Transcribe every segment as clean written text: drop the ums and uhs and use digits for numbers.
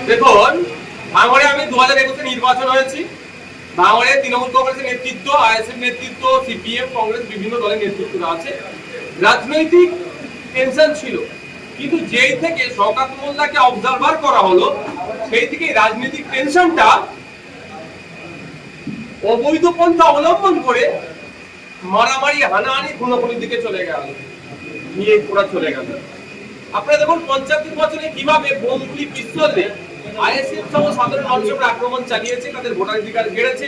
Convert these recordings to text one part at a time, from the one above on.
দেখুন, ভাঙড়ে আমি 2021 নির্বাচন হয়েছি। ভাঙড়ে তৃণমূল কংগ্রেসের নেতৃত্ব, আইএসএফ নেতৃত্ব, সিপিএম, কংগ্রেস বিভিন্ন দলের নেতৃত্ব আছে। রাজনৈতিক টেনশন ছিল, কিন্তু যেই থেকে শওকত মোল্লাকে অবজারভার করা হলো সেই থেকে রাজনৈতিক টেনশনটা অবৈধ পন্থা অবলম্বন করে মারামারি, হানাহানি, খুনোখুনির দিকে চলে গেল, নিয়ে পুরা চলে গেল। আপনারা দেখুন, পঞ্চায়েত নির্বাচনে কিভাবে বোমগুলি, পিস্তল দিয়ে আইএসএফ সহ সাধারণ মানুষের উপর আক্রমণ চালিয়েছে, তাদের ভোটাধিকার কেড়েছে।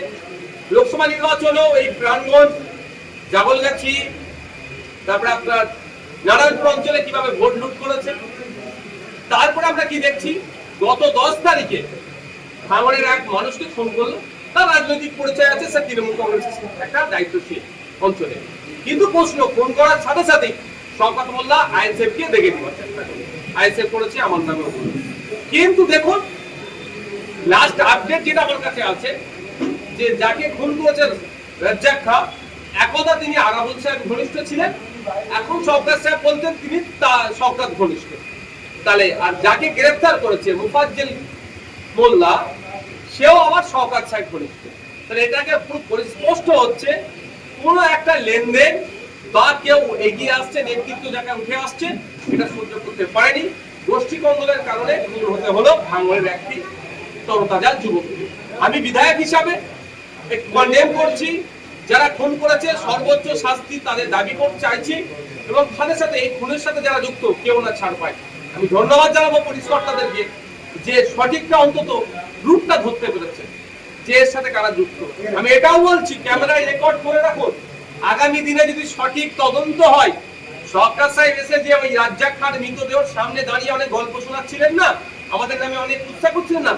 লোকসভা নির্বাচনেও এই প্রাণগঞ্জ, জাগলগাছি, তারপরে আপনার নারায়ণপুর অঞ্চলে কিভাবে ভোট লুট করেছে। তারপরে আমরা কি দেখছি, গত 10 তারিখে ভাঙড়ের এক মানুষকে ফোন করলো, তার রাজনৈতিক পরিচয় আছে, সে তৃণমূল কংগ্রেসের একটা দায়িত্বশীল অঞ্চলে। কিন্তু প্রশ্ন, ফোন করার সাথে সাথে শওকত মোল্লা আইএসএফ কে দেখে দেওয়ার চেষ্টা করে, আইএসএফ করেছে আমার নামে। কিন্তু দেখুন, লাস্ট আপডেট যেটা আমার কাছে আছে, যে যাকে খুন করেছে রাজ্জাক খান, একদা তিনি আরাবুল সাহেব ঘনিষ্ঠ ছিলেন, এখন শওকত সাহেব বলতেন তিনি শওকত ঘনিষ্ঠ। তাহলে আর যাকে গ্রেফতার করেছে মুফাজ্জল মোল্লা, সেও আবার শওকত সাহেব ঘনিষ্ঠ। তাহলে এটাকে পুরো স্পষ্ট হচ্ছে কোন একটা লেনদেন বা কেউ এগিয়ে আসছে, নেতৃত্ব যাকে উঠে আসছে, এটা সহ্য করতে পারেনি। গোষ্ঠী কন্দলের কারণে খুন হতে হলো ভাঙড়ের একটি তরতাজা যুবককে। আমি বিধায়ক হিসাবে কন্ডেম করছি, যারা খুন করেছে সর্বোচ্চ শাস্তি তাদের দাবি করতে চাইছি, এবং সাথে সাথে এই খুনের সাথে যারা যুক্ত কেউ না ছাড় পায়। আমি ধন্যবাদ জানাবো পরিষ্কার তাদেরকে, যে সঠিকটা অন্তত রূপটা ধরতে পেরেছে, যে এর সাথে কারা যুক্ত। আমি এটাও বলছি, ক্যামেরায় রেকর্ড করে রাখুন, আগামী দিনে যদি সঠিক তদন্ত হয়, শওকত সাহেব এসে যে ওই রাজ্জাক খান মৃতদেহের সামনে দাঁড়িয়ে অনেক গল্প শোনাচ্ছিলেন না, আমাদের নামে অনেক উৎসাহ করছিলেন না,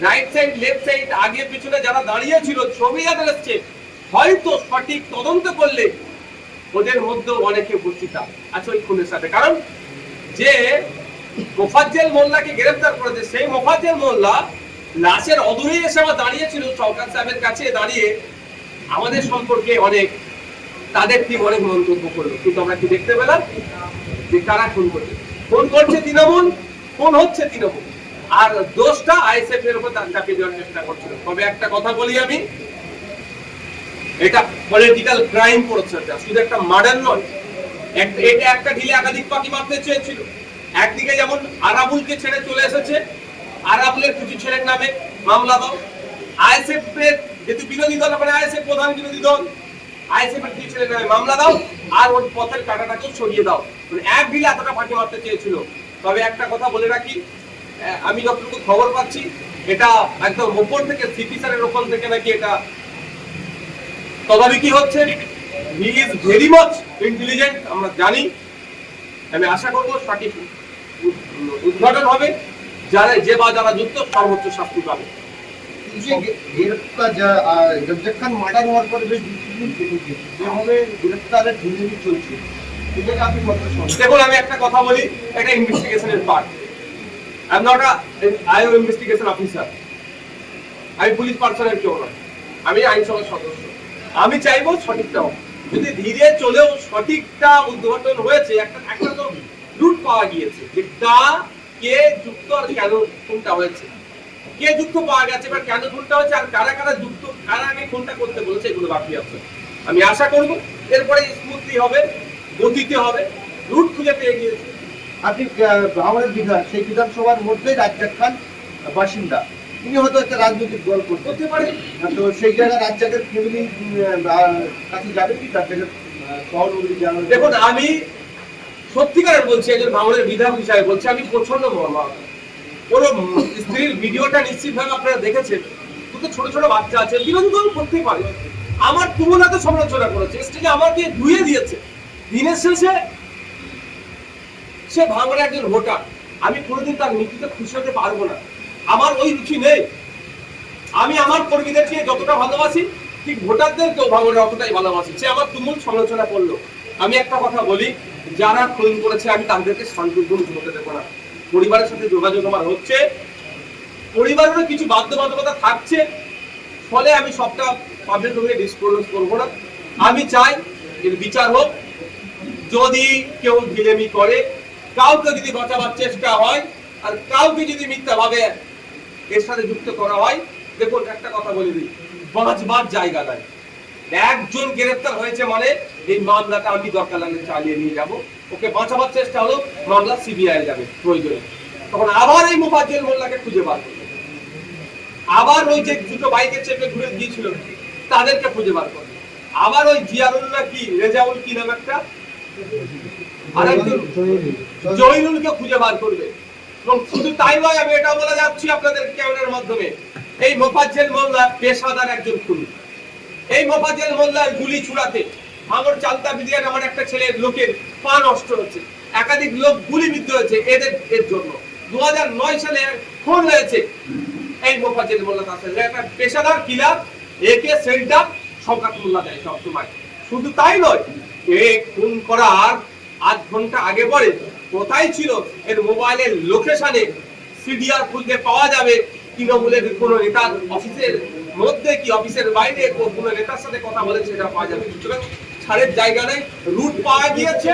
রাইট সাইড, লেফট সাইড, আগে পিছনে যারা দাঁড়িয়ে ছিল, ছবি যাদের এসছে, হয়তো সঠিক তদন্ত করলে ওদের মধ্যে অনেকে উপস্থিত আছে ওই খুনের সাথে। কারণ যে মোফাজ্জল মোল্লাকে গ্রেফতার করেছে, সেই মোফাজ্জল মোল্লা লাশের অদূরে এসে আবার দাঁড়িয়েছিল শওকত সাহেবের কাছে দাঁড়িয়ে, আমাদের সম্পর্কে অনেক, তাদের টিম অনেক মন্তব্য করলো। কিন্তু আমরা কি দেখতে পেলাম, যে কারা খুন করছে, খুন করছে তৃণমূল, খুন হচ্ছে তৃণমূল, আর দোষটা আইএসএফ এর উপর চাপিয়ে দেওয়ার চেষ্টা করছিল। তবে একটা কথা বলি আমি, এটা পলিটিক্যাল ক্রাইম করেছে, শুধু একটা মার্ডার নয়, এটা একটা ঢিলে একাধিক পাখি মারতে চেয়েছিল। একদিকে যেমন আরাবুলকে ছেড়ে চলে এসেছে, আরাবুলের কিছু ছেলের নামে মামলা দাও, আইএসএফ এর যেহেতু বিরোধী দল, মানে আইএসএফ প্রধান বিরোধী দল, আইএসএফ এর কিছু ছেলের নামে মামলা দাও, আর ওর পথের কাঁটাটাকেও সরিয়ে দাও। মানে এক ঢিলে এতটা ফাঁকি মারতে চেয়েছিল। তবে একটা কথা বলে রাখি, আমি যতটুকু খবর পাচ্ছি, এটা একদম ওপর থেকে, সিপি স্যারের ওপর থেকে নাকি এটা তদারকি হচ্ছে। He is very much intelligent, আমরা জানি। আমি আশা করবো সঠিক উদ্ঘাটন হবে, যারা যে বা যারা যুক্ত সর্বোচ্চ শাস্তি পাবে। রাজ্জাক খান মার্ডার হওয়ার পরে বেশ যেভাবে গ্রেফতারের ঢিলেমি চলছে, এটাকে আপনি কত সময়? দেখুন, আমি একটা কথা বলি, এটা ইনভেস্টিগেশনের part. I am not IO investigation officer, আমি পুলিশ পার্সনের কেউ নয়, আমি আইনসভার সদস্য। আমি চাইবো সঠিকটা হোক। যদি ধীরে চলেও সঠিকটা উদ্ঘাটন হয়েছে, একটা তো রুট পাওয়া গিয়েছে, যে কে যুক্ত আর কেন খুনটা হয়েছে, কে যুক্ত পাওয়া গেছে, বা কেন খুনটা হয়েছে, আর কারা কারা যুক্ত, কারা আগে খুনটা করতে বলেছে, এগুলো বাকি আছে। আমি আশা করবো এরপরে স্মুথলি হবে, গতিতে হবে, রুট খুঁজে পেয়ে গিয়েছে। আপনি ভাঙড়ের বিধান, সেই বিধানসভার মধ্যে রাজ্জাক খান বাসিন্দা, তিনি হয়তো একটা রাজনৈতিক দল করতে পারে, তো সেই জায়গায় রাজ্জাকের ফ্যামিলি কাছে যাবে কি, রাজ্জাকের সহযোগী জানাবে? দেখুন, আমি সত্যিকারের বলছি, একজন ভাঙড়ের বিধায়ক হিসাবে বলছি, আমি প্রচন্ড মর্মাহত। ওর স্ত্রীর ভিডিওটা নিশ্চিতভাবে আপনারা দেখেছেন, দুটো ছোট ছোট বাচ্চা আছে, বিরোধী দল করতে পারে, আমার তুমুলাতে সমালোচনা করেছে, স্টেজে আমাকে ধুয়ে দিয়েছে। দিনের শেষে সে ভাঙড়ের একজন ভোটার, আমি কোনোদিন তার মৃত্যুতে খুশি হতে পারবো না, আমার ওই রুচি নেই। আমি আমার কর্মীদেরকে যতটা ভালোবাসি, ঠিক ভোটারদেরকেও ভাঙড়ে অতটাই ভালোবাসি। সে আমার তুমুল সমালোচনা করলো। আমি একটা কথা বলি, যারা খুন করেছে আমি তাদেরকে শান্তিপূর্ণ ঘুমোতে দেবো না। পরিবারের সাথে যোগাযোগ আমার হচ্ছে, পরিবারেরও কিছু বাধ্যবাধকতা থাকছে, ফলে আমি সবটা পাবলিক রুমে ডিসক্লোজ করবো না। আমি চাই এর বিচার হোক। যদি কেউ ঢিলেমি করে, কাউকে যদি বাঁচাবার চেষ্টা হয়, আর কাউকে যদি মিথ্যা ভাবে এর সাথে যুক্ত করা হয়, দেখুন একটা কথা বলে দিই, বাঁচবার জায়গা নাই। একজন গ্রেফতার হয়েছে মানে এই মামলাটা আমি দরকার লাগলে চালিয়ে নিয়ে যাব, ওকে বাঁচাবার চেষ্টা হলো, মামলা সিবিআই যাবে প্রয়োজনে। তখন আবার এই মোফাজ্জল মোল্লাকে খুঁজে বার করবে, আবার ওই যে দুটো বাইকে চেপে ঘুরে গিয়েছিল তাদেরকে খুঁজে বার করবে, আবার ওই জিয়ারুল না কি রেজাউল কি নাম একটা আরেকজন জহিরুলকে খুঁজে বার করবে। এবং শুধু তাই নয়, আমি এটা বলে যাচ্ছি আপনাদের ক্যামেরার মাধ্যমে, এই মোফাজ্জল মোল্লা পেশাদার একজন খুনি। এই মোফাজ্জল মোল্লার গুলি ছুড়াতে আমার চালতা বিদিয়া নামের একটা ছেলের লোকের পা নষ্ট হচ্ছে, একাধিক লোক গুলিবিদ্ধ হয়েছে এর জন্য। 2009 সালে খুন হয়েছে এই মোফাজ্জল মোল্লা তার সাথে একটা পেশাদার কিলার, একে সেন্টার শওকত মোল্লা দেয় সবসময়। শুধু তাই নয়, এ খুন করার 8 ঘন্টা আগে পরে কোথায় ছিল এর মোবাইলের লোকেশনে সিডিআর খুলতে পাওয়া যাবে, তৃণমূলের কোন নেতার অফিসের মধ্যে কি অফিসের বাইরে কোন নেতার সাথে কথা বলে সেটা পাওয়া যাবে। সুতরাং ছাড়ের জায়গা নেই, রুট পাওয়া গিয়েছে,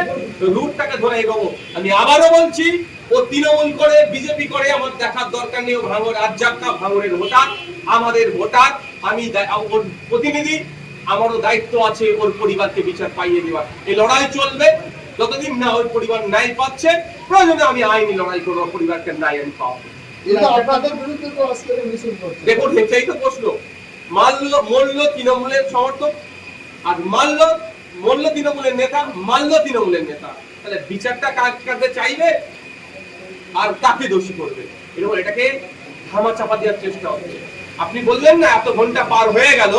রুটটাকে ধরে এগোবো। আমি আবারও বলছি, ও তৃণমূল করে বিজেপি করে আমার দেখার দরকার নেই। ও ভাঙর রাজ্জাক্কা, ভাঙরের ভোটার, আমাদের ভোটার, আমি ওর প্রতিনিধি, আমারও দায়িত্ব আছে ওর পরিবারকে বিচার পাইয়ে দেওয়ার। এই লড়াই চলবে যতদিন না ওই পরিবার ন্যায় পাচ্ছে, প্রয়োজনে আমি আইনি লড়াই করবো, পরিবারকে ন্যায় আমি পাওয়াবো। দেখুন এটাই তো প্রশ্ন, মূল্য তৃণমূলের সমর্থক, আর মূল্য তৃণমূলের নেতা, মাল্য তৃণমূলের নেতা, তাহলে বিচারটা কাকে চাইবে আর কাকে দোষী করবে, এরকম এটাকে ধামা চাপা দেওয়ার চেষ্টা হচ্ছে। আপনি বললেন না এত ঘন্টা পার হয়ে গেল,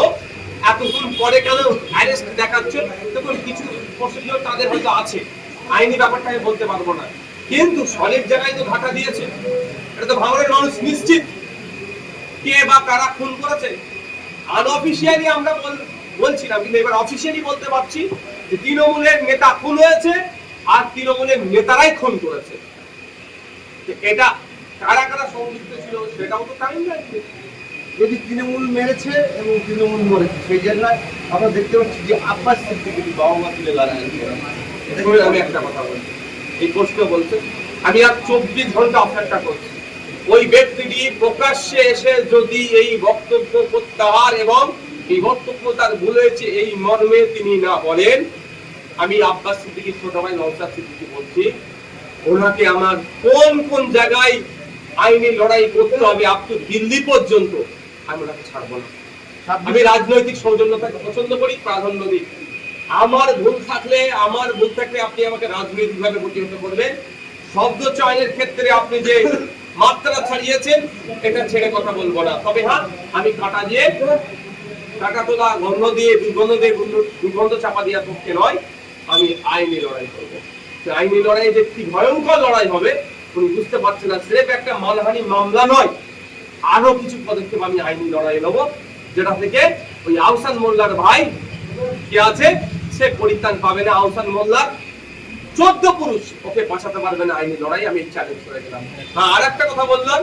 এতক্ষণ পরে কেন অ্যারেস্ট দেখাচ্ছে, দেখুন কিছু প্রসিডিওর তাদের হয়তো আছে, আইনি ব্যাপারটা আমি বলতে পারবো না, কিন্তু সলিড জায়গায় তো ঘাটা দিয়েছে। এটা তো ভাঙড়ের মানুষ নিশ্চিত কে বা কারা খুন করেছে। আনঅফিশিয়ালি আমরা বলছিলাম, কিন্তু এবার অফিশিয়ালি বলতে পারছি যে তৃণমূলের নেতা খুন হয়েছে আর তৃণমূলের নেতারাই খুন করেছে। এটা কারা কারা সংযুক্ত ছিল সেটাও তো টাইম লাগবে। যদি তৃণমূল মেরেছে এবং তৃণমূল মরেছে, সেই জায়গায় আমরা দেখতে পাচ্ছি যে আব্বাস সিদ্দিকী বাবা মা তুলে লড়াই। আমি একটা কথা বলছি, এই প্রশ্ন বলছে আমি আর 24 ঘন্টা অপেক্ষা করছি, ওই ব্যক্তিটি প্রকাশ্যে এসে যদি এই বক্তব্য প্রত্যাহার এবং এই বক্তব্য তার ভুল হয়েছে এই মর্মে তিনি না বলেন, আমি আব্বাস সিদ্দিকীর ছোট ভাই নওশাদ সিদ্দিকী বলছি, ওনাকে আমার কোন কোন জায়গায় আইনি লড়াই করতে হবে আপ টু দিল্লি পর্যন্ত, আমি ওনাকে ছাড়বো না। আমি রাজনৈতিক সৌজন্যতাকে পছন্দ করি, প্রাধান্য দিই। আমার ভুল থাকলে আপনি আমাকে রাজনৈতিক ভাবে প্রতিহত করবেন। শব্দ চয়নের ক্ষেত্রে আপনি যে মাত্রা ছাড়িয়েছেন এটা ছেড়ে কথা বলবো না। তবে হ্যাঁ, আমি কাটা তোলা দুর্গন্ধ চাপা দেওয়ার পক্ষে নয়, আমি আইনি লড়াই করবো। আইনি লড়াই যে কি ভয়ঙ্কর লড়াই হবে উনি বুঝতে পারছেন না। সিরেফ একটা মানহানি মামলা নয়, আরো কিছু পদক্ষেপ আমি আইনি লড়াই নেবো, যেটা থেকে ওই আহসান মোল্লার ভাই কে আছে সে পরিত্রাণ পাবে না। আহসান মোল্লার 14 পুরুষ ওকে বাঁচাতে পারবে না আইনি লড়াই, আমি চ্যালেঞ্জ করে গেলাম। হ্যাঁ, আর একটা কথা বললাম,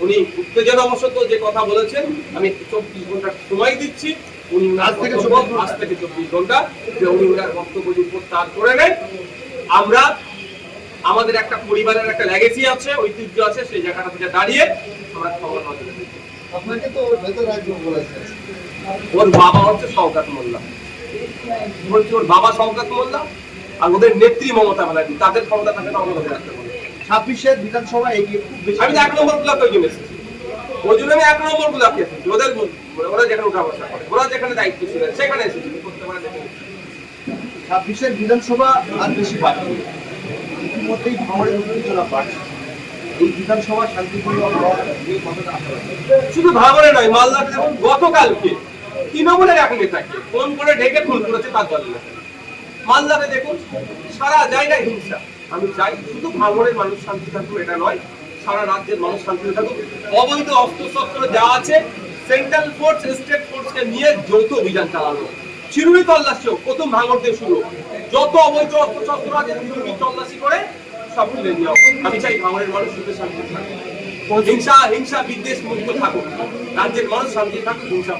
উনি উত্তেজনাবশত যে কথা বলেছেন, আমি 24 ঘন্টা সময় দিচ্ছি, উনি আজ থেকে 24 ঘন্টা যে উনি ওনার বক্তব্য প্রত্যাহার করে নেন। আমরা আমাদের একটা পরিবারের একটা লেগেসি আছে, ঐতিহ্য আছে, সেই জায়গাটা থেকে দাঁড়িয়ে আমরা খবর নজরে দিচ্ছি। আপনাকে তো ভেতর রাখবো বলেছে, ওর বাবা হচ্ছে শওকত মোল্লা, বলছি ওর বাবা শওকত মোল্লা আর ওদের নেত্রী মমতা ব্যানার্জি, তাদের ক্ষমতা থাকে না আমাদের রাখতে পারে। 26-এর বিধানসভা এগিয়ে খুব বেশি। আমি 1 নম্বর ব্লক ওই জন্য এসেছি, ওই জন্য আমি 1 নম্বর ব্লকে এসেছি। ওরা যেখানে উঠা বসা করে, ওরা যেখানে দায়িত্ব ছিল সেখানে এসেছি করতে পারে। 26-এর বিধানসভা আর বেশি বাড়বে, ইতিমধ্যেই ভাঙড়ের উত্তেজনা বাড়ছে। এই বিধানসভা শান্তিপূর্ণ শুধু ভাঙড়ে নয়, মালদাতে যেমন গতকালকে তৃণমূলের এক নেতাকে ফোন করে ঢেকে খুন করেছে তার দলের নেতা। মালদাতে দেখুন সারা জায়গায় হিংসা। আমি চাই শুধু ভাঙড়ের মানুষ শান্তি থাকুক এটা নয়, সারা রাজ্যের মানুষ শান্তি থাকুক। অবৈধ অস্ত্রশস্ত্র যা আছে সেন্ট্রাল ফোর্স স্টেট ফোর্সকে নিয়ে যৌথ অভিযান চালানো, চিরুনি তল্লাশি হোক, প্রথম ভাঙড় দিয়ে শুরু, যত অবৈধ অস্ত্রশস্ত্র আছে চিরুনি তল্লাশি করে সব তুলে নিয়ে। আমি চাই ভাঙড়ের মানুষ সুখে শান্তি থাকুক, হিংসা বিদ্বেষ মুক্ত থাকুক, রাজ্যের মানুষ শান্তি থাকুক, হিংসা।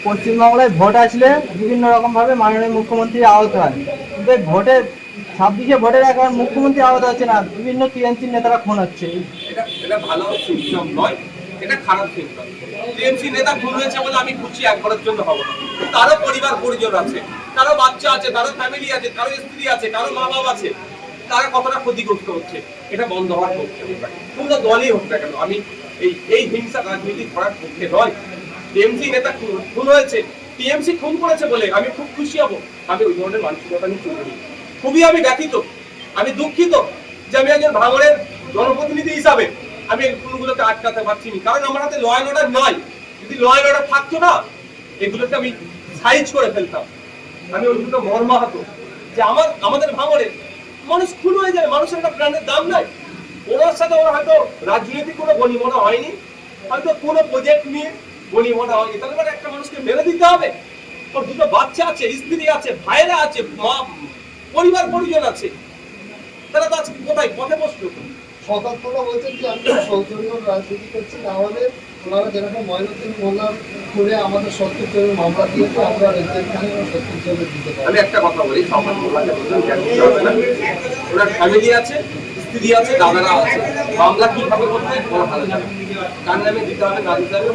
পশ্চিমবাংলায় ভোট আসলে বিভিন্ন রকম ভাবে মাননীয় মুখ্যমন্ত্রী আহত হয়, কিন্তু ভোটের ছাব্বিশে ভোটের আগে আর মুখ্যমন্ত্রী আহত হচ্ছে না, বিভিন্ন টিএমসি নেতারা খুন হচ্ছে। এটা ভালো সিস্টেম নয়, এটা খারাপ সিস্টেম। টিএমসি নেতা খুন হয়েছে বলে আমি খুশি একবারের জন্য হবো না। তারও পরিবার পরিজন আছে, তারও বাচ্চা আছে, তারও ফ্যামিলি আছে, তারও স্ত্রী আছে, কারো মা বাবা আছে, তারা কতটা ক্ষতিগ্রস্ত হচ্ছে, এটা বন্ধ হওয়ার পক্ষে। কোন দলই হোক না কেন, আমি এই হিংসা রাজনীতি করার পক্ষে নয়। টিএমসি নেতা খুন হয়েছে, টিএমসি খুন করেছে বলে আমি খুব খুশি হব, আমি ওই ধরনের মানসিকতা নিয়ে চলি। খুবই আমি ব্যথিত, আমি দুঃখিত যে আমি একজন ভাঙড়ের জনপ্রতিনিধি হিসাবে আমি এই খুনগুলোকে আটকাতে পারছি না। কারণ আমার হাতে ল অ্যান্ড অর্ডার নয়। যদি ল অ্যান্ড অর্ডার থাকতো না, এগুলোকে আমি সাইজ করে ফেলতাম। আমি ওইগুলো মর্মাহত যে আমাদের ভাঙড়ে মানুষ খুন হয়ে যায়, মানুষের একটা প্রাণের দাম নাই। ওনার সাথে ওরা হয়তো রাজনৈতিক কোনো গণিমনা হয়নি, হয়তো কোনো প্রজেক্ট নিয়ে গণিমনা হয়নি, তাহলে মানে একটা মানুষকে মেরে দিতে হবে? ওর দুটো বাচ্চা আছে, স্ত্রী আছে, ভাইরা আছে, পরিবার পরিজন আছে, তারা তো আজকে কোথায় পথে বসলো? শতাব্দীরা বলছেন যে আমি সৌজন্য রাজনীতি করছি, তাহলে ওনারা যেরকম ময়নাতদন্ত মোল্লার করে আমাদের 70 জনের মামলা দিয়েছে, আমরা এখানে 70 জনের দিতে পারি। আমি একটা কথা বলি, সমাজ মোল্লাকে বলবেন কেন দিতে হবে না? ওনার ফ্যামিলি আছে, স্ত্রী আছে, দাদারা আছে, মামলা কিভাবে করতে হয় বলা ভালো যাবে, কার নামে দিতে হবে না দিতে হবে,